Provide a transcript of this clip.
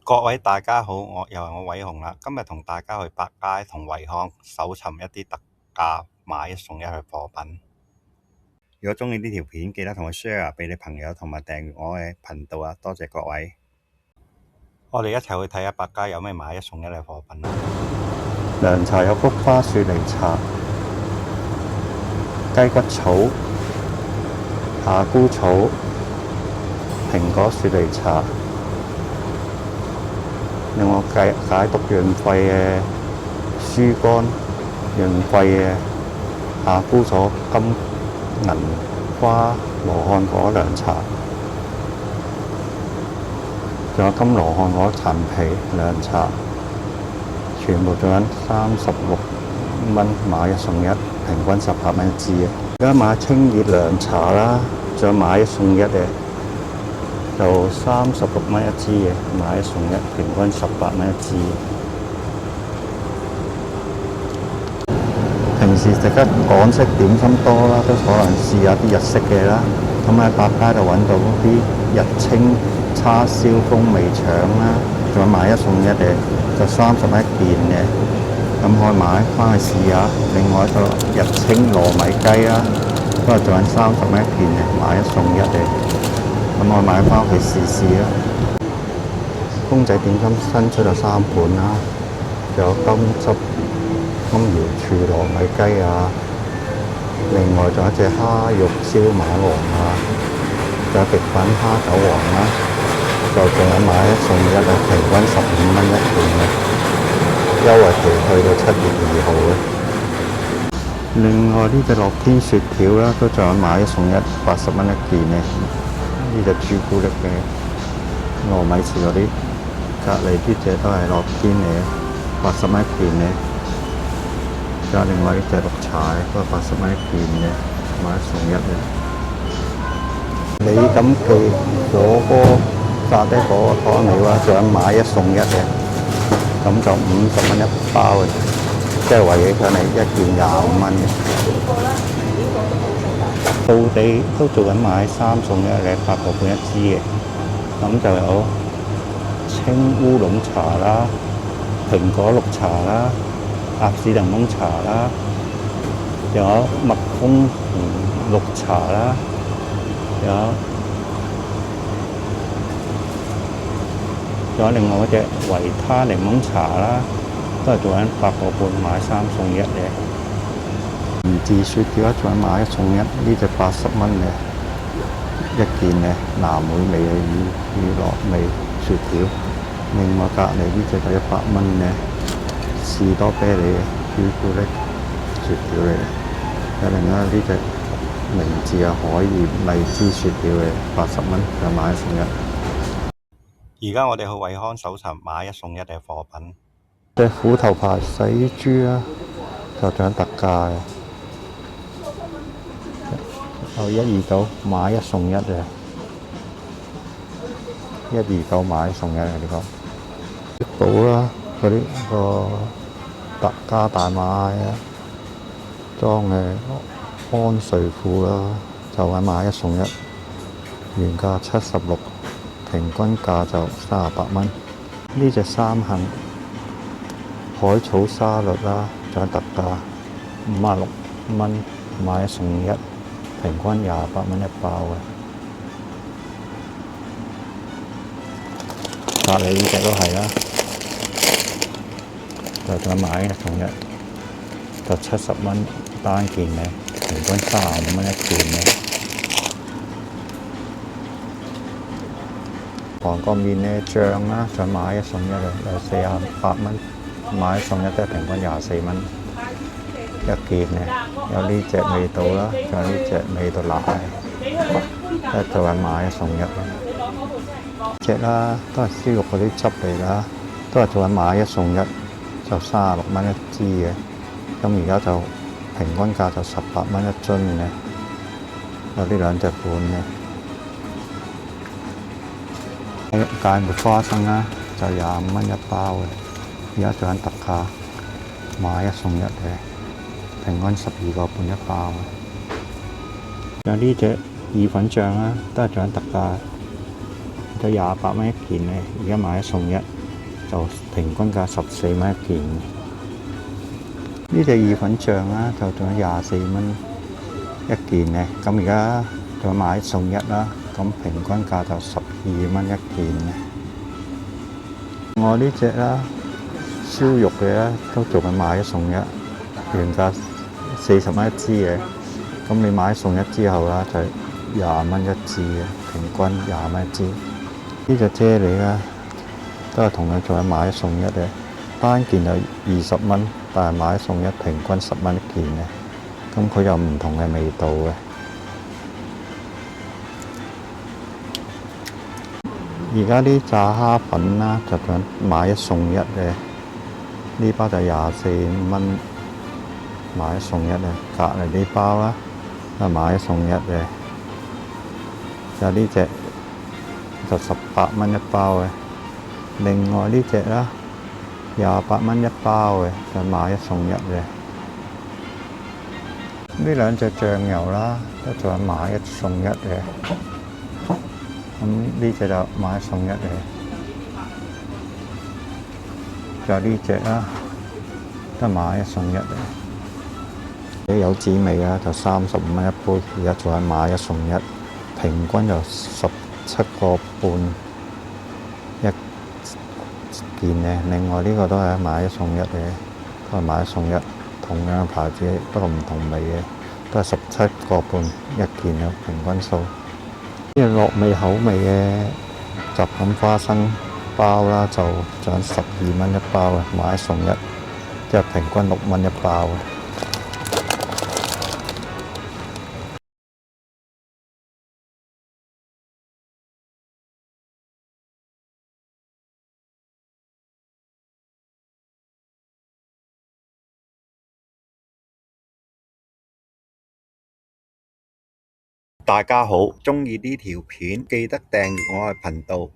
各位大家好，又係我偉雄啦。今日同大家去百佳同惠康搜尋一啲特價買一送一嘅貨品。如果鍾意呢條片，記得同我 share 俾你朋友同埋訂閱我嘅頻道啊！多謝各位。我哋一齊去睇下百佳有咩買一送一嘅貨品啦。涼茶有菊花雪梨茶、雞骨草、夏菇草、蘋果雪梨茶。另外解毒潤肺嘅疏肝潤肺嘅夏菇草金銀花羅漢果涼茶，仲有金羅漢果陳皮涼茶，全部做緊36蚊買一送一，平均18蚊一支嘅。而家買清熱涼茶啦，仲有買一送一嘅。就36蚊一支嘅，買一送一，平均18蚊一支。平時食得港式點心多啦，都可能試下啲日式嘅啦。咁喺百佳度揾到啲日清叉燒風味腸啦，仲有買一送一嘅，就30蚊一件嘅。咁可以買翻去試下。另外一個日清糯米雞啦，都係做緊30蚊一件嘅，買一送一嘅。咁我買翻屋企試試啦。公仔點心新出咗3款啦，仲有金汁金瑤柱糯米雞啊，另外仲有一隻蝦肉燒馬王啊，仲有極品蝦餃王啦，就仲有買一送一啊，平均15蚊一件嘅，優惠期去到7月2號嘅。另外呢隻樂天雪條啦，都仲有買一送一，80蚊一件嘅。呢隻朱古力嘅糯米糍嗰啲，隔離呢隻都係樂天嚟嘅，80蚊一件嘅。仲有另外呢隻綠茶都係80蚊一件嘅，買一送一嘅。李錦記火鍋沙爹火鍋湯料啦，仲有買一送一嘅，咁就50蚊一包嘅，即係圍起上嚟一件25蚊嘅。到地都做緊買3送1嘅，8個半一支嘅。咁就有青烏龍茶啦、蘋果綠茶啦、鴨屎檸檬茶啦，仲有蜜蜂綠茶啦，仲有另外嗰隻維他檸檬茶啦，都係做緊8個半買3送1嘅。唔自雪條仲有買一送一，呢隻80蚊嘅一件嘅藍莓味嘅乳酪味雪條。另外隔離呢隻就100蚊嘅士多啤梨嘅朱古力雪條嚟嘅。有另外呢隻明治嘅海鹽荔枝雪條嘅80蚊，就買一送一。而家我哋去惠康搜尋買一送一嘅貨品。隻虎頭牌洗衣珠啦，就仲有特價嘅。有129買一送一嘅，129買一送一嘅呢個。益寶啦，嗰啲個特價大碼啊，裝嘅安睡褲啦，就係買一送一，原價76，平均價就38蚊。呢隻三幸海草沙律啦，仲有特價56蚊買一送一。平均28蚊一包嘅，隔離呢隻都係啦，就仲買一送一，就70蚊單件嘅，平均35蚊一件嘅。韓國麵嘅醬啦，再買一送一嘅，有48蚊買一送一，都係平均24蚊一件嘅。有呢隻味道啦，仲有呢隻味道奶，都係做緊買一送一嘅。隻啦，都係燒肉嗰啲汁嚟啦，都係做緊買一送一，就36蚊一支嘅。咁而家就平均價就18蚊一樽嘅，有呢兩隻款嘅。芥末花生啦，就25蚊一包嘅，而家做緊特價買一送一嘅。平均12個半一包。仲有呢隻意粉醬啦，都係做緊特價就28蚊一件咧，而家買一送一，就平均價14蚊一件。呢隻意粉醬啦，就仲有24蚊一件咧，咁而家仲有買一送一啦，咁平均價就12蚊一件咧。我呢隻啦，燒肉嘅咧都仲係買一送一，原價40蚊一支嘅，咁你買一送一之後啦，就20蚊一支嘅，平均20蚊一支。呢隻啫喱啦，都係同樣仲係買一送一嘅，單件就20蚊，但係買一送一平均10蚊一件嘅，咁佢有唔同嘅味道嘅。而家啲炸蝦粉啦，就仲買一送一嘅，呢包就24蚊，買一送一嘅。隔離呢包啦，都買一送一嘅。就呢隻就18蚊一包嘅。另外呢隻啦，28蚊一包嘅，就買一送一嘅。呢兩隻醬油啦，都仲有買一送一嘅。咁呢隻就買一送一嘅。仲有呢隻啦，都買一送一嘅。有紫味啊，就35蚊一杯，而家仲係買一送一，平均就17個半一件嘅。另外呢個都係買一送一嘅，都係買一送一，同樣嘅牌子，不過唔同味嘅，都係17個半一件嘅平均數。呢個落味口味嘅雜錦花生包啦，就仲有12蚊一包嘅，買一送一，即係平均6蚊一包嘅。大家好，鍾意呢條片記得訂閱我嘅頻道，